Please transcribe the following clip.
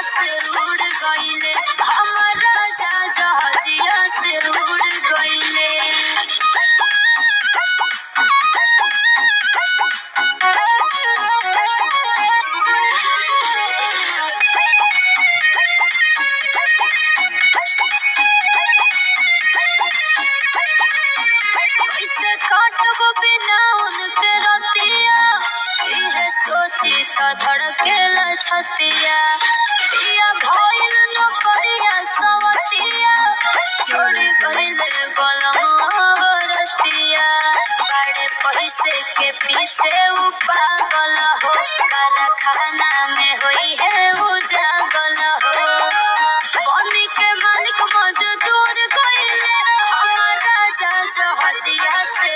से उड़ गईले, हमर राजा जहाजिया से उड़ गईले। कैसे काटब बिना उनके रतिया, इहे सोची त धड़केला छतिया। पिया भइल नौकरिया सवतिया, छोड़ गइले बलमुआ रतिया। बड़े पैसे के पीछे उ पागल हो, कारखाना में होई है उजागल हो। बनी के मालिक मजदूर गइले, हमर राजा जहाजिया से